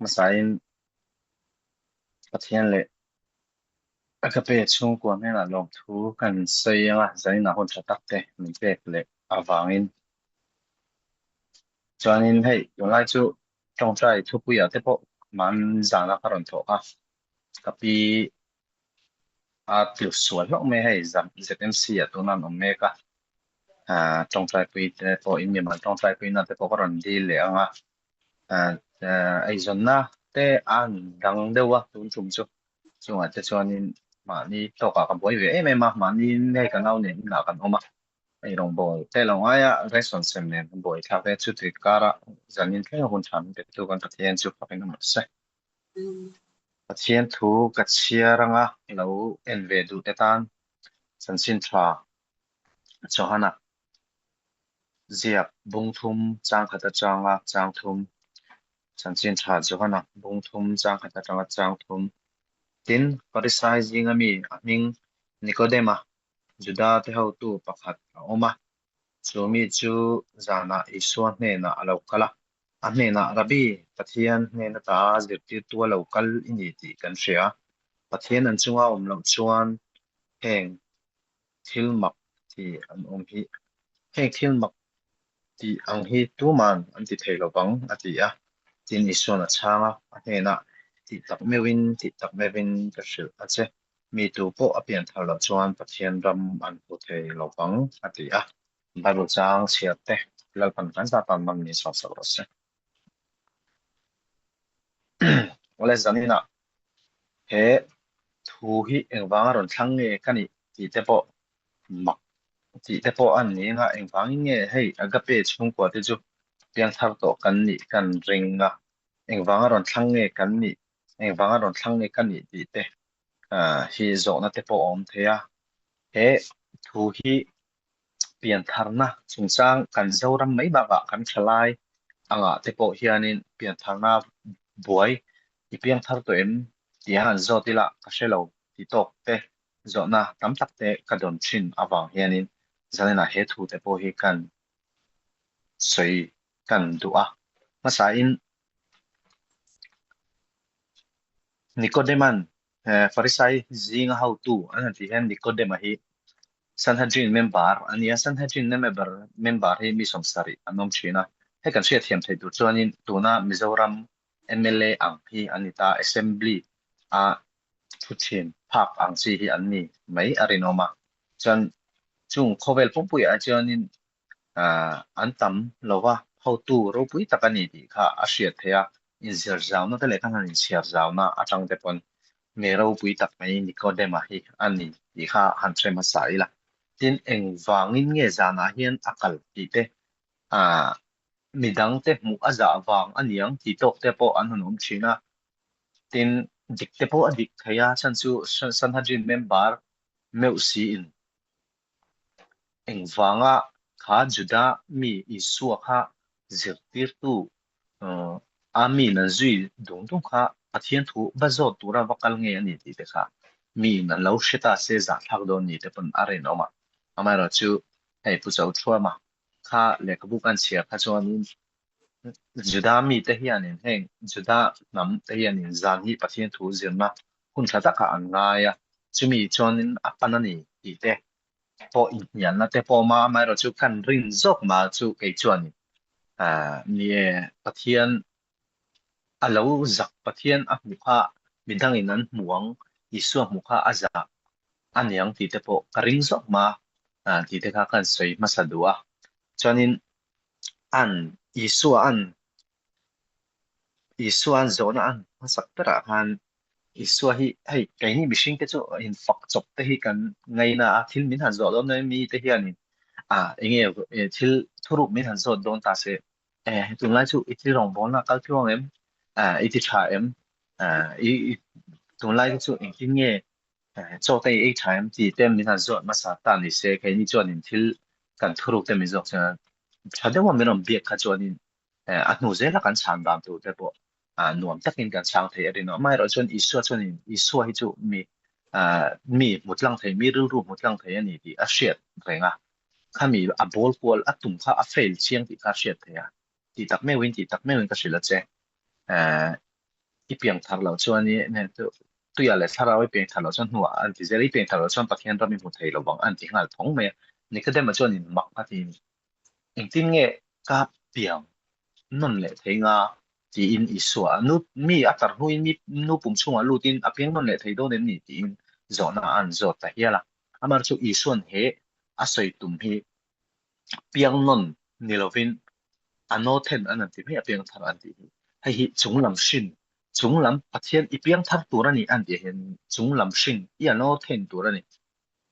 masain pathian le akape chung kwa me la long thu kan sayanga zaina hon thatak te min pek le awangin chuanin hei yonglai chu tongtrai thu puya te po man zana karon tho ka kapi a tiu sual lok me hei zam ZMC a tunan om me ka tongtrai pui te po imi man tongtrai pui na te po karon di le anga ai zonna te an dang dewa tun chum chu chunga te chuanin mani to ka ka boi ve em em ma mani nei ka nau ne na kan oma ai rong boi te long aya reson sem ne boi tha ve chu tri kara zanin ke hun tham te tu kan pathian chu ka pen ma se pathian thu ka chia ranga lo en ve du te tan san sin tha johana ziak bung thum chang khata changa chang thum san sin tha johana bung thum chang khata changa chang thum tin parisizing ami aming Nikodema juda te ho tu pakhat a oma chumi chu zana iswa hne na alo kala a hne na rabi pathian hne na ta zirti tu local ini ti kan ria pathian an chunga lo chuan heng thilmak ti an hi heng thilmak ti ang hi tu man an ti thei lovang ati a tin iswa na changa a hne na ti tak mewin ka hril a che mi tu po apian thar lo chuan pathian ram an pu thei lovang ati a Bible chang chiat te lo pan kan sa pan mam ni sa sa ro se ole zanina he thu hi engwang ron thlang nge kani ti te po mak ti te po an ni nga engwang nge hei aga pe chung ko te chu piang thar to kan ni kan ring nga engwang ron thlang nge kan ni engwang ron thlang nge kan ni ti te hi zo na te po om the ya he thu hi pian thar na chung chang kan zo ram mai ba ba kan thlai anga te po hianin pian thar na buai i piang thar to em ti han zo ti la ka shelo ti tok te zo na tam tak te ka don chin awang hianin zanena he thu te po hi kan soi kan du a masa in Nicodeman Farisai zinga how tu an ti hen Nicodema hi Sanhedrin member ania Sanhedrin member hi mi som sari anom china he kan sia thiam thei tu chuanin tuna Mizoram MLA ang hi anita assembly a thuchin phak ang chi hi anni mai arinoma chan chung khovel pumpui a chuanin antam lowa how tu ro pui takani ti kha a hriat theya in zir zawna te le kan han in siar zawna atang te pon me ro pui tak mai Nicodemus hi ani ti kha han threma sai la tin eng wangin nge zana hian akal ti te a midang te mu aza wang aniang ti tok te po an hun china tin dik te po adik thaya chan chu Sanhedrin member meu si in eng wanga kha juda mi isua kha zirtir tu ami na zui dung dung kha pathian thu bazo tura vakal nge ani ti te kha mi na lo shita se za thak don ni te pun are no ma amai ro chu hei pu chau thua ma kha le ka bu kan chia kha chuan juda mi te hianin heng juda nam te hianin zan hi pathian thu zirna hun thata ka an nga ya chumi chuanin apanani ti te po in hian na te po ma amai ro chu kan rin zok ma chu ke chuan nie pathian alo zak pathian a mukha midangin an muang isu mukha aza aniang ti te po karing zok ma ti te kha kan soi masadua chuanin an isu an zona an masak tera han isu hi hei kai ni mishing te chu in fak chop te hi kan ngai na a thil min han zo lo nei mi te hianin enge thil thuruk min han zo don ta se tun lai chu iti rong bon na kal thuang em iti tha em i tun lai chu in kin nge cho te ei tha em ti tem min han zo ma sa ta ni se kai ni chuan in thil kan thuruk te mi zo cha thade wa min rom biak kha chuan in a hnu zela kan chan dam tu te po nuam takin kan chang thei ari no mai ro chuan isu chuan in isu hi chu mi mutlang thei mi ru ru mutlang thei ani ti a hriat renga khami a bol pol a tum kha a fail chiang ti kha hriat theya ti tak me win ka hrila che 一边头路做呢呢都对啊来查到一边头路做หัวอันที่จะ一边头路做ประเทศเรามีหมดเลยระวังอันที่หาทงไหมนี่ก็ได้มา做你มัก啊ที่จริงๆเนี่ยก็เปลี่ยนนั่นแหละที่งาที่อินอิสวานุมีอัตราหุยมีนุปุ่มช่วงลูดินอเพียงนั่นแหละที่โดนนี่ที่อินจอน่าอันจอดแต่เฮียละอามาช่วยอิสวนเฮอาศัยตุ่มเฮเปียงนั่นนี่เราเป็นอันโนเทนอันนั้นที่ไม่เปียงทางอันที่ให้จงลำชิน chúng lắm phát hiện ít biếng thắt tuổi này anh để hiện chúng làm sinh ý nó thêm tuổi này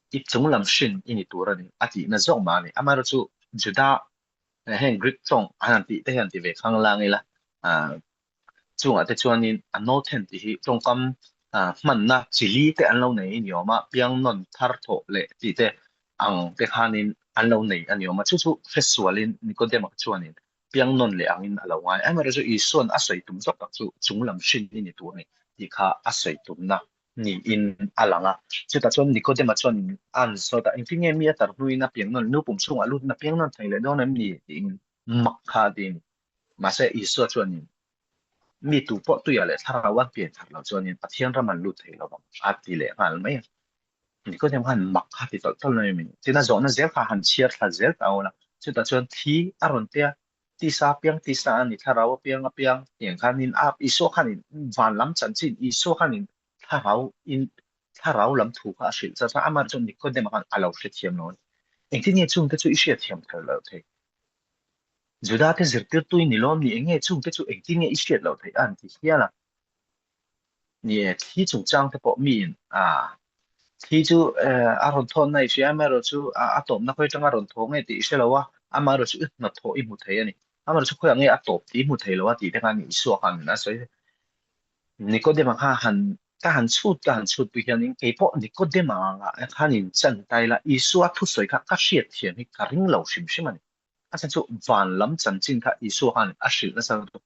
ít chúng làm sinh ý tuổi này à thì nó giống mà này à mà rồi chú juda hen Greek song anh thì về khang lang ấy là à chú ở đây chú anh nó thêm thì trong cam mình na chỉ lý cái anh lâu này nhiều mà biếng non thắt thọ lệ thì thế ang cái anh lâu này anh nhiều mà chú festival in có thể mà chú anh biang non le angin alawai ai mara zo ison asoi tum zok tak chu chunglam shin ni tu ni ti kha asoi tum na ni in alanga chu ta chon nikodema chon an so ta in nge mi tar hui na piang non nu pum chung alut na piang non thai le don nam ni in mak kha din ma se iso chon ni mi tu po tu ya le thara wan pian thar lo chon ni pathian ra man lut thai lo bang ati le ngal mai nikodema han mak kha ti tol na mi ti na zo na zel kha han chiar kha zel ta ola chu ta chon thi aron teที่ซาเปียงที่ซาอันนี้ถ้าเราเปียงก็เปียงอย่างคันนี้อาอีโซคันนี้วันล้ำจันจินอีโซคันนี้ถ้าเราอินถ้าเราล้ำถูกอาศิลจะถ้าอามาจนนี่ก็ได้มากันอาเราเสียเทียมโน้นเองที่นี่จุงก็จะอีเสียเทียมเธอแล้วเถอะจุดาที่จิตตัวตัวนี่ล้อมนี่เองเนี่ยจุงก็จะเองที่นี่อีเสียแล้วเถอะอันที่เฮียละนี่ที่จุงจังที่บอกมีนที่จูอารมณ์ทนในชีวิตแม่เราจูอาตอมนักวิจัยอารมณ์ทนไงที่เชื่อแล้วว่าอามาเราจูนักโทอิมุทัยนี่อามาเราจูคุยอย่างเงี้ยอาตบที่มุทัยแล้วว่าที่ได้การอิสวากันนะ所以นี่ก็ได้มาค่ะหันก็หันชุดไปอย่างนี้ไอ้พวกนี่ก็ได้มาอ่ะข้านี่จันใจละอิสวาทุกสวยค่ะก็เสียเทียนให้การิงเหล่าชิมชิมันอาจารย์จูวันล้ำจันจินค่ะอิสวากันอาศิลนะสักตัว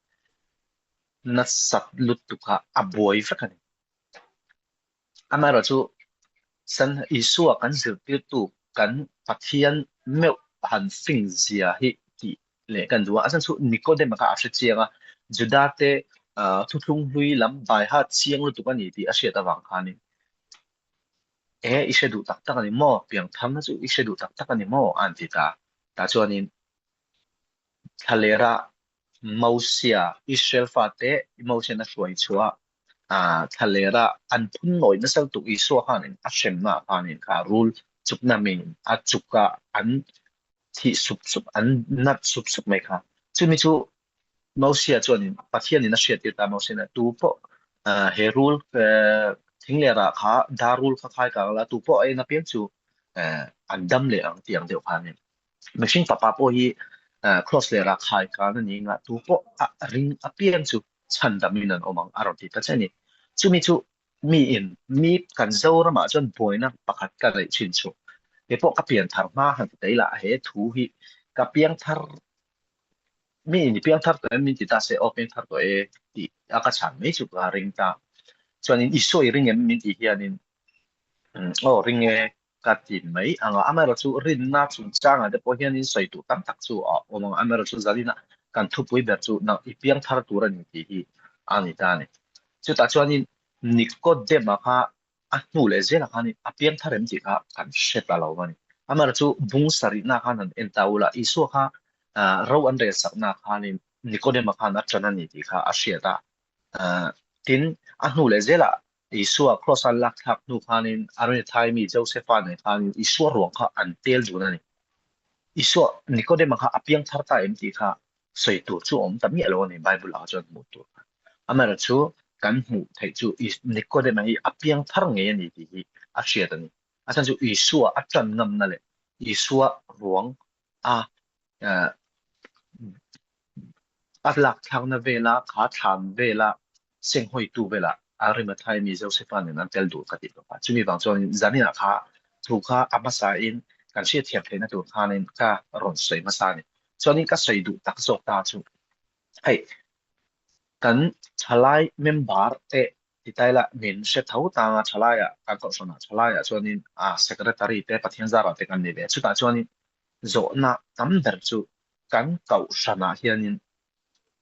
นัดสัตว์ลุดตุค่ะอับวยฟักกันอามาเราจู san Isua kan zirtir tu kan pathian meu han fing zia hi ti le kan duwa asan su Nicodemus ka ashe chianga judate thu thung hui lam bai ha chiang lu tu kan ni ti ashe ta wang khani ishe du tak tak ani mo piang tham na chu ishe du tak tak ani mo an ti ta chuanin thalera mausia Israel fa te emotion na hruai chua thalera an phun noi na sal tu iso hanin a shem na hanin ka rule chup na min a chuka an thi sup an nat sup mai kha chumi chu mausia chuanin pathian in a hriat ta mausia na tu po he rule thinglera kha da rule kha khai ka la tu po ai na pian chu an dam le ang tiang deuh khanin machine papa po hi cross le ra khai ka na ni nga tu po a ring a pian chu chan damin an omang aron ti ta chani chumi chu mi kan zo ra ma chon boina pakhat ka le chin chu he po ka pian thar ma han te la he thu hi ka piang thar mi ni piang thar to mi ti ta se open thar to ti aka chan me chu ka ring ta chuanin isoi ring em min ti hianin ring e ka tin mai anga amaro chu rin na chu changa de po hianin soi tu tam tak chu omang amaro chu zalina kan thu pui ber chu na i piang thar tur ani ti hi ani ta ni chu ta chuanin Nicodemus kha a hnu le zela kha ni a piang thar em ti kha kan shet la lo mani amaro chu bung sari na kha nan en taula isu kha ro an re sak na kha ni Nicodemus kha na chana ni ti kha a hria ta tin a hnu le zela Isua cross an lak thak nu khanin aron thai mi Josephan ne khan Isua ruang kha an tel du na ni Isua Nicodemus kha apiang thar ta em ti kha soi tu chu om tam mi lo ni Bible a chon mu tu amara chu kan mu thai chu Nicodemus hi apiang thar nge ni ti hi a hria ta ni asan chu Isua a chan ngam na le Isua ruang a a lak thak na vela kha than vela seng hoi tu vela arima thai mi Josephan ne nan tel du ka ti pa chumi bang chon zanina kha thu kha amasa in kan sia thiam thena tu khanin ka ron sei ma sa ni choni ka sei du tak zok ta chu hai kan chalai member te ti tai la min se thau ta nga chalai ya kan ko sona chalai ya chonin secretary te pathian zara te kan ni be chu ta choni zo na tam dar chu kan kau sana hianin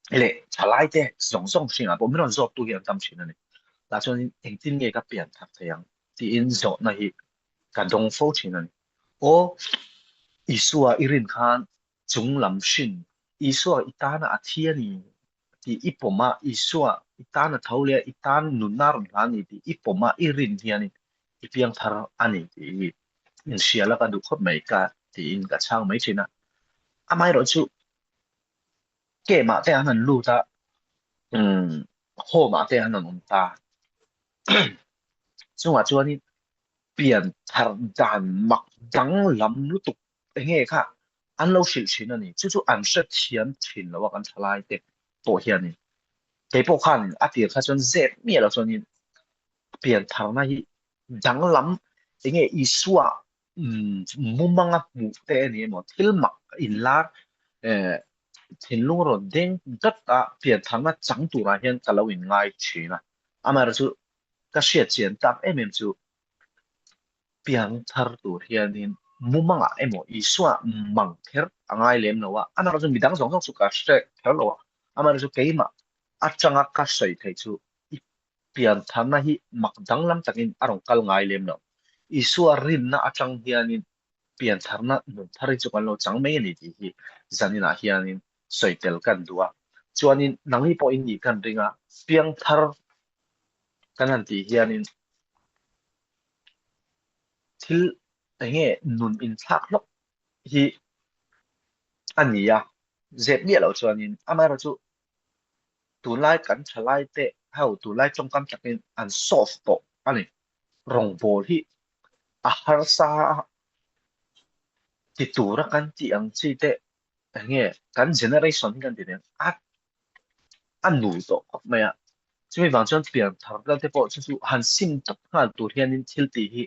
lệ trả lại thế giống giống xin à bố mình nói tu hiện tâm xin này là cho nên hình tin nghe các biển thật thế yang thì in zo này cả đồng phố xin này ô Isua irin khan chung lam shin Isua itana athiani ti ipoma Isua itana thaule itan nunar lani ti ipoma irin hiani ipiang thar ani ti in siala ka du khop mai ka ti in ka chang mai china amai ro chu ke ma te anan lu ta ho ma te anan um ta chung wa chuan in pian thar dan mak dang lam lu tuk te nge kha an lo shil chin ani chu chu an sha thian thin lo wa kan thalai te po hian cái bộ khăn à tiền khai chân dễ miệt là cho nên biển thảo này đáng lắm cái nghe isua mùng mang à mù tê này mà thiếu mặc in la thiên luôn rồi đến tất cả biển thảo nó chẳng đủ là hiện cả lâu in ngay chỉ là à mà rồi cái sự kiện tập em chú biển thảo đủ hiện đến mùng mang à em mà isua mang theo ngay lên nó à mà rồi mình đang giống như cái sự theo nó à mà rồi cái mà à chẳng à cái sự thấy chú pian thana hi makdang lam takin arong kal ngai lem no isua rin na atang hianin pian tharna nun thari chu kan lo chang mai ni ti hi zanina hianin soitel kan duwa chuanin nangi po in ni kan ringa piang thar kan han ti hianin thil enge nun in thak lok hi ania zet bia lo chuanin amara chu tunlai kan thalai te hau tunlai trong kam takin an soft to ani rong bol hi a har sa ti tura kan ti ang chi te nge kan generation kan ti ne a nu to me a chumi wang chuan pian thar dal te po chu chu han sim tak hal tur hian in thil ti hi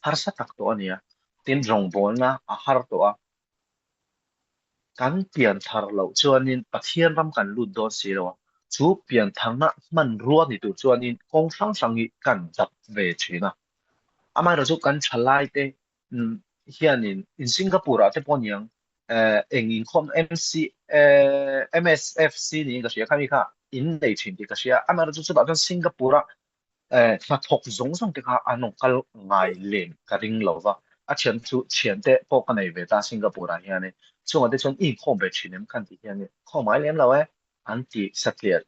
har sa tak to ania tin rong bol na a har to a kan pian thar lo chuan in pathian ram kan lut do si lo chu pian thang na man ruwa ni tu chuan in kong sang sang i kan dap ve china amai ro chu kan thalai te in Singapore te poniang engin khom MC MSFC ni ka sia khami kha in nei chin ti ka sia amai ro chu ba kan Singapore na thok zong zong te kha anong kal ngai len ka ring lo wa a chen chu chen te po ka nei ve ta Singapore hian ne chung ate chon in khom be chinem kan ti hian ne khom ai lem lo an ti satliat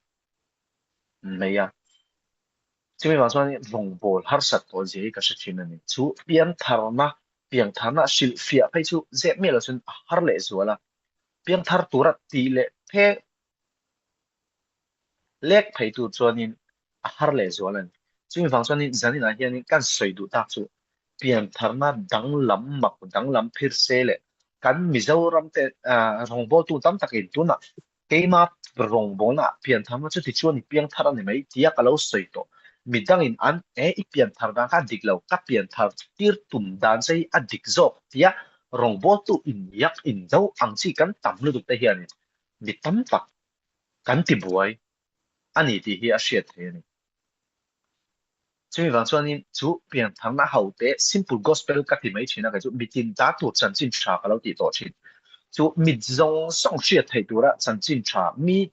mai ya chứ mình bảo cho nên vòng bò har sat có gì cái sự情呢？chú biến thar na sil fia phải chú dễ mi là xuân har lệ rồi là biến thar tu ra tỷ lệ thế lệ phải tu cho nên har lệ rồi là chứ mình bảo cho nên dân là hiện can soi du ta chú biến thar na dang lam mặc dang lam phir se lệ can Mizoram te rong bo tu tam takin tu na cái mà rong bo na biến thar na chú thì chú ni biến thar này mấy tia kalau soi to midang in an ipian thar na ka diklo ka pian thar tir tum dan sei adik zo tia rong bo tu in yak in zo ang chi kan tam lu duk te hian mi tam tak kan ti buai ani ti hi a hriat the ni chumi wang chuan in chu pian thar na hau te simple gospel ka ti mai china ka chu mitin ta tu chan chin tha ka lo ti to chin chu mit zong song hriat thei tura chan chin tha mi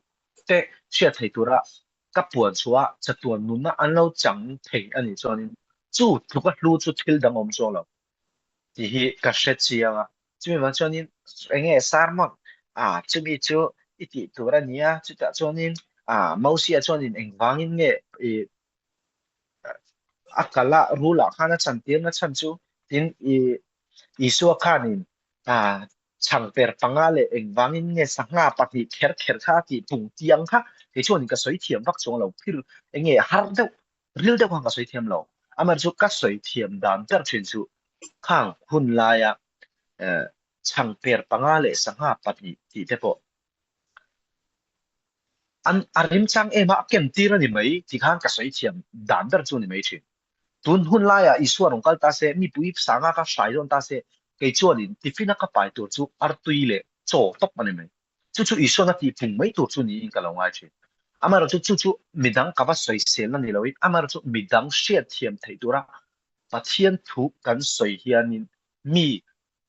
te hriat thei tura các buồn chúa chặt tuần nun na ăn lâu chẳng thể anh ấy cho nên chú lúc cái lu chú thiếu đam ông cho lo thì hi cái sẽ chi à chứ mình cho nên anh ấy sao mà chú mi chú ít ít tuổi ra nia chú ta cho nên mau xia cho nên anh vang in nghe akala rula khana chan tiếng na chan chú tin Isua khanin chẳng per pangale eng wangin nge sanga pati kher kher kha ti tung tiang kha te chuan ka soi thiam vak chong lo phil enge har deuh ril deuh ka soi thiam lo amar chu ka soi thiam dan ter thin chu khang hun la ya chẳng per pangale sanga pati ti te po an arim chang ema kem tira ni mai ti khang ka soi thiam dan ter chu ni mai chin tun hun la ya isua rong kal ta se mi pui sanga ka sai don ta se cái chỗ này thì phi nó có bài tổ chức ở tuy lệ chỗ tốt mà này chú chú ý số nó thì phùng mấy tổ chức này in cái lòng ai chứ à mà rồi chú chú mình đang có bắt soi sen nó này rồi à mà rồi mình đang share thiam thấy đó ra và thiên thu cần soi hiền mi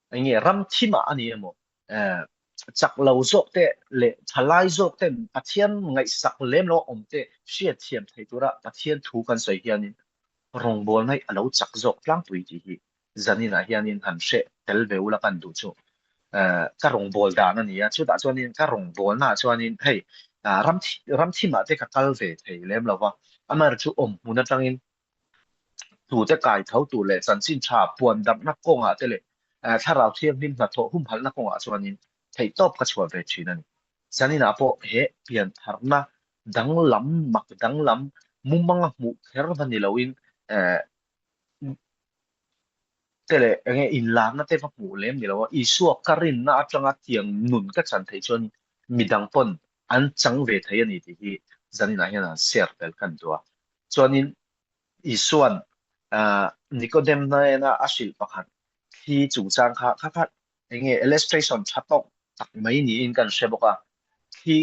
anh nghe ram thi mà anh em mà chắc lâu dọc te lệ thalai dọc te pathian ngay sak lem lo om te shia thiam thei tura pathian thu kan soi hianin rong bol ngai alo chak dok tlang tui ti hi zanina hianin han she tel veula kan du chu ka rong bol da na ni a chu da chuanin ka rong bol na chuanin hei ram thi ma te ka kal ve thei lem lawa amar chu om huna tangin tu te kai thau tu le chan chin tha puan dam na ko nga te le tha rau thiam nim na tho hum phal na ko nga chuanin thei top ka chua ve thina ni zanina po he pian tharna dang lam mak dang lam mumanga mu kher van ni loin tele enge in lang na te fa pu lem ni lo isu karin na atanga tiang nun ka chan thei chon midang pon an chang ve thei ani ti hi zanina hian an ser tel kan tua chuanin isuan nicodem na asil pakhat hi chu chang kha enge illustration chatok tak mai ni in kan sheboka khi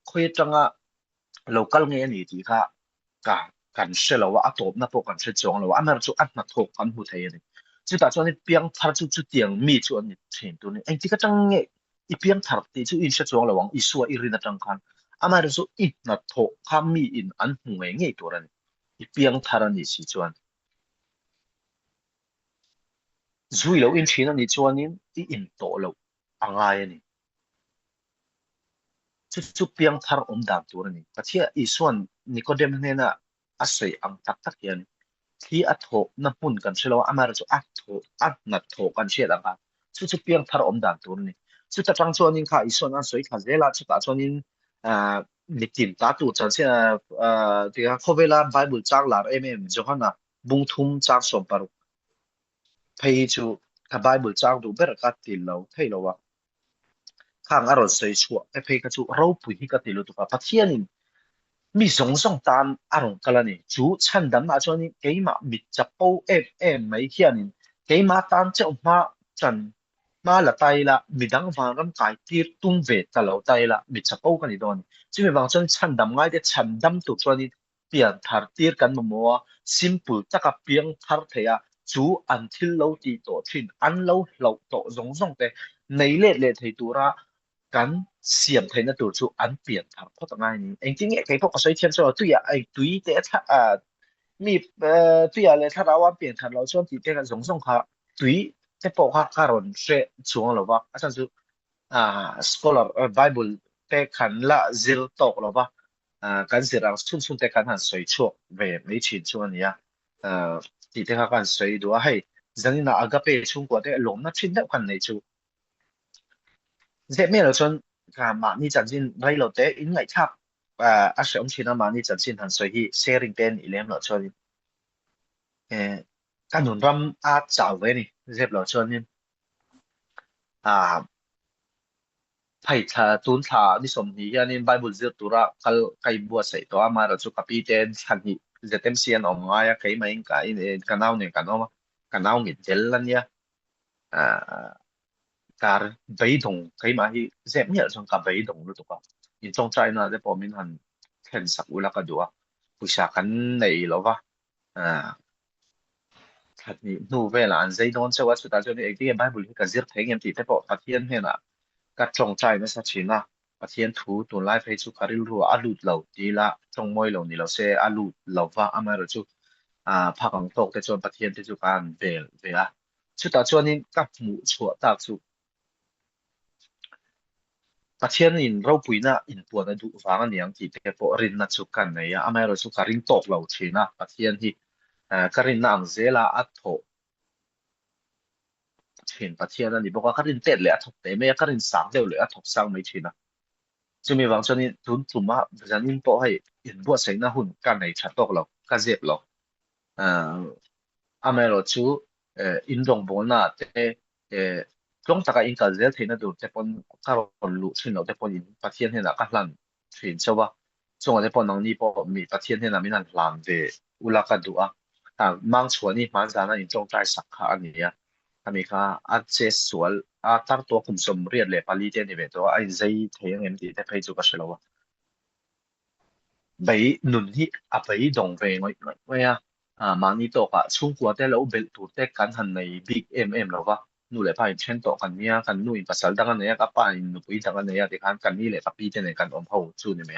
khoi tanga local nge ani ti kha ka kan shelo wa atop na po kan she chong lo amar chu at na thok kan hu thei ani chu ta chuan piang thar chu tiang mi chu ani thin tu ni anh ti ka tang nge i piang thar ti chu in she chong lo wang i suwa i rin atang khan amar chu i na thok kham mi in an hu nge tur ani i piang thar ani si chuan zui lo in thin ani chuanin i in to lo angai ani chu piang thar om dam tur ani pathia i suan Nicodem ne na asoi ang tak tak hian khi a tho na hun kan shelo amar chu a tho a na tho kan she da ka chu piang thar om dan tur ni chu ta tang chuan in kha ison an soi kha zela chu ta chuan in a nitin ta tu chan se ti ha khovela bible chang lar johana bung thum chang som paru phei chu ka bible chang du ber ka til lo thei lo wa khang aron sei chu e phei ka chu ro pui hi ka til lu tu ka pathianin mi song song tan arong kalani chu chan dam na choni keima mi chapo mai hianin keima tan che ma chan ma la tai la mi dang wang ram kai tir tum ve ta lo tai la mi chapo kan ni don chi mi wang chon chan dam ngai de chan dam tu choni pian thar tir kan mo mo simple taka piang thar theya chu an thil lo ti to thin an lo to zong zong te nei le thei tura kan siam thấy nó tụt xuống ăn biển thằng có tao ngay anh chính nghe cái phúc có xoay thiên số tuy à anh tuy để thà mi tuy à là thà đâu ăn biển thằng lâu xuân thì cái giống giống họ tuy cái bộ họ karon sẽ xuống rồi vâng à sao scholar Bible cái khăn là zil tộc rồi vâng cái gì rằng xuân xuân cái khăn hàng suy chuộc về mấy chuyện chuan nhá thì cái khăn suy đó hay rằng là agape Trung Quốc cái lồng nó chuyên nghiệp khăn này chú dễ mẹ là chân cả mà ni chẳng xin vay lâu tế in ngày tháp và ác sẽ ông chỉ là mà ni chẳng xin hẳn soi hi sharing pen ilem lo cho nên cái nón ram chào với ni dễ lo cho nên à phải thà tuân thà đi sống hi nên Bible dễ tu ra cái bùa sấy to mà rồi cho copy tên hẳn hi dễ tem xiên ông ngay cái mấy cái nào này cái nào nghịch chết lắm nhá à cả bấy đồng cái mà hi dẹp nhẹ trong cả bấy đồng luôn tụi con in trong trái nó để bỏ mình hẳn khen sắc u là cái đó bữa sáng cái này lo va à thật ni nu về là anh dây đón cho vợ chúng ta cho nên cái Bible cái giết thấy em thì để bỏ phát hiện hay là cái trong trái nó sẽ chỉ là phát hiện thu tuần lại phải chụp cái lưu alut lâu đi là trong môi lâu ni lâu sẽ alut lâu va à mà rồi chú phát bằng tốc để cho phát hiện để chú cái về về chúng ta cho nên các mũ chuột ta chúประเทศนี้เราปุยนะอินปัวนั้นดูฟังอันยังที่เทปรินนัดสุกันเนี่ยอเมริกาสุการินตกเราเชนะประเทศที่การินนังเซลาอัตโตเห็นประเทศนั้นนี่บอกว่าการินเต็ดเลยอัตโตแต่ไม่การินสังเดียวเลยอัตโตสังไม่เชนะจะมีบางชนิดทุนทุนมาจะนินปอให้อินบัวเสนาหุ่นกันในชัดตกเรากันเจ็บเราเอ่ออเมริกาชูอินดงบอลน่ะแต่จงตะการอินกัเซลเทนะดูแต่ปนการอนลุชินเราแต่ปนอินประเทศเนี่ยนะก็หลันชินใช่ปะจงแต่ปนนังนี่ปอมีประเทศเนี่ยนะมีนั่นหลันเดอุลากันดูมังชวนนี่มันจะนั่นอินจงใจสักขาอันนี้ทำไมคะอาเจสวลตั้งตัวคุมสมเรียนเลยปาลีเจนี่เป็นตัวไอ้ใจเทียงเอ็มดีแต่ไปจูก็เชลวะไปหนุนที่ไปดงไปไม่มานี่ตัวก็ช่วงกัวแต่เราเบลตัวแต่กันหันในบิ๊กเอ็มแล้ววะ nu le pa in chen to kan nia kan nu in pasal dangan ne ka pa in nu pui dangan ne ya de kan ni le ka pi te ne kan om ho chu ni me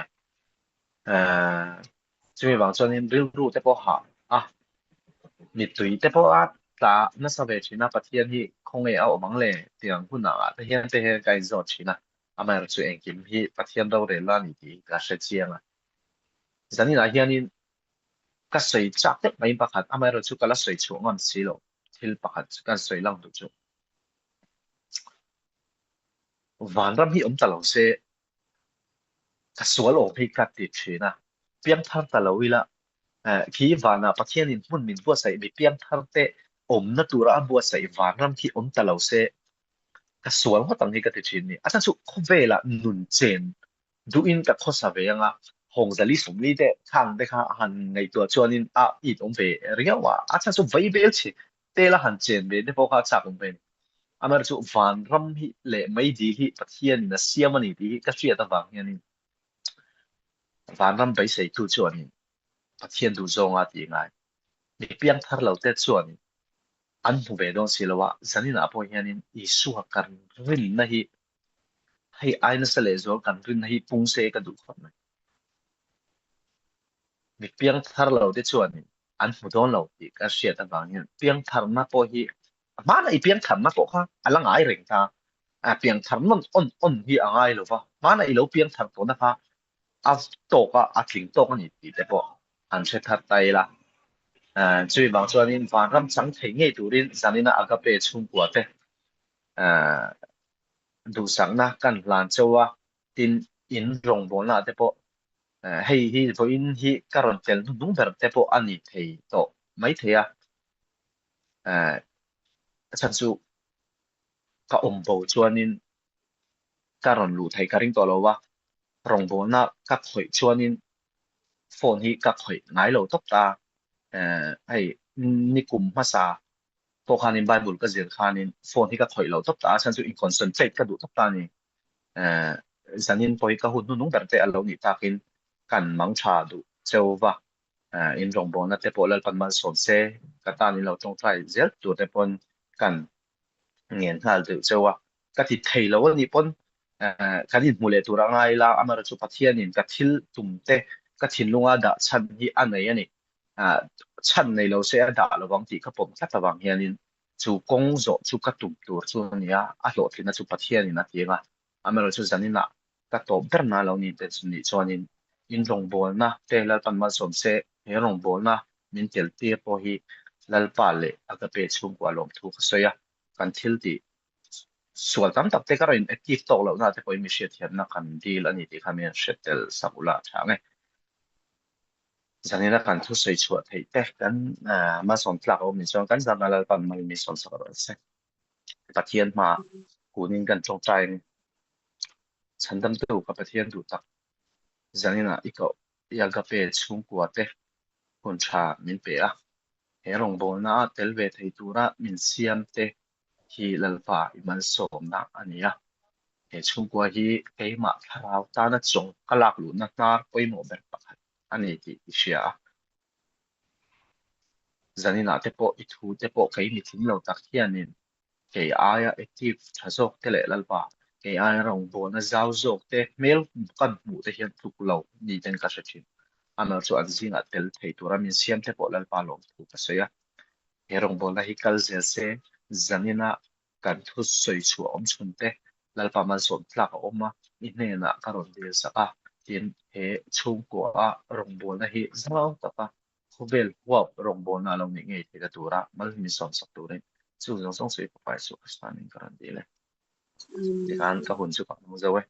chu mi wang chuan in ril ru te pawh ha mi tui te pawh ta na sa ve thina pathian hi khong e a omang le tiang huna te hian te he kai zo thina amai chu eng kim hi pathian do re la ni ti ka hre chiang zani na hian in ka sei chak te mai pakhat amai ro chu kala sei chu ngam si lo thil pakhat kan sei lang tu chu van ram hi om ta lo se ka sual o phei ka ti thina piang thar ta lo ila khi vana pathian in mun min bua sai mi piang thar te om na tura bua sai van ram khi om ta lo se ka sual ho tang hi ka ti thin ni ata chu kho vela nun chen du in ka kho sa ve anga hong zali som li de khang de kha han ngai to chuan in i tom ve ria wa ata chu vai bel chi te la han chen ve de po kha chak om ve amar chu van ram hi le mai di hi pathian na siamani di ka chia ta wang hian in van ram bai sei tu chuan in pathian du zonga ti ngai mi piang thar lo te chuan in an hu ve don silawa zanin a po hian in isu ha kan rin na hi hei aina sa le zo kan rin na hi pung se ka du kham mai mi piang thar lo te chuan in an hu don lo ti ka sia ta wang hian piang thar na po hi ma na i piang thar na po kha alang ai reng ta piang thar non on hi angai lo wa ma na i lo piang thar to na kha a to ka a tling to ka ni ti te po an che thar tai la chui bang chuan in van ram chang thei ngei turin zanina agape chung kwa te du sang na kan lan chowa tin in rong bon na te po hei hi vo in hi karon tel dung ber te po ani thei to mai theya chan chu ka om bo chuan in karon lu thei karing to lo wa rong bon na ka khoi chuan in phone hi ka khoi ngai lo tok ta ai ni kum ma sa to khanin bible ka zir khanin phone hi ka khoi lo tok ta chan chu in concentrate ka du tok ta ni eh zanin poi ka hun nu nung berte alo ni takin kan mang tha du cheuwa in rong bon na te po lal pan man som se ka ta ni lo tong trai zel tu te pon kan ngien hal du cheuwa ka ti thei lo ni pon kan in mule tu ra ngai la amara chu pathian in ka thil tum te ka thin lunga da chan hi anei ani chan nei lo se da lo wang ti ka pom ka ta wang hianin chu kong zo chu ka tum tur chu nia a hlo thina chu pathian in a tianga amelo chu zanina ka to ber na lo ni te chu ni chuanin in rong bol na te lal pan ma som se he rong bol na min tel ti po hi lal pa le aga pe chung kwa lom thu soya kan thil ti sual tam tak te ka rin active to lo na te ko mi she thian na kan deal ani ti khamen shetel sakula thange zanina kan thu sei chu thei te kan ma som tlak o mi chong kan zam na lal pan ma mi som sa ro se pathian ma kunin kan chong trai chandam tu ka pathian du tak zanina iko yaga pe chung kwa te kun tha min pe a he rong bol na tel ve thei tura min siam te hi lalpa iman som na ania he chung kwa hi keima tharau ta na chong kalak lu na tar poimo ber pakhat ani ti isia zanina te po I thu te po kei mi thin lo tak hianin kei aya active thazok te le lalpa kei aya rong bol na zau zok te mel kan mu te hian tuk lo ni ten ka hrethin ama chu an zinga tel thei tura min siam te po lalpa lom thu ka soya he rong bol na hi kal zel se zanina kan thu soi chu om chun te lalpa man som tlak a oma I hne na karon dil saka tin he chung ko a rong bol na hi zau taka khovel huap rong bol na lo ni ngei te ka tura mal mi som sak turin chu zong song sui pa pai su ka stanin karon dile ti kan ka hun chu ka mo zawe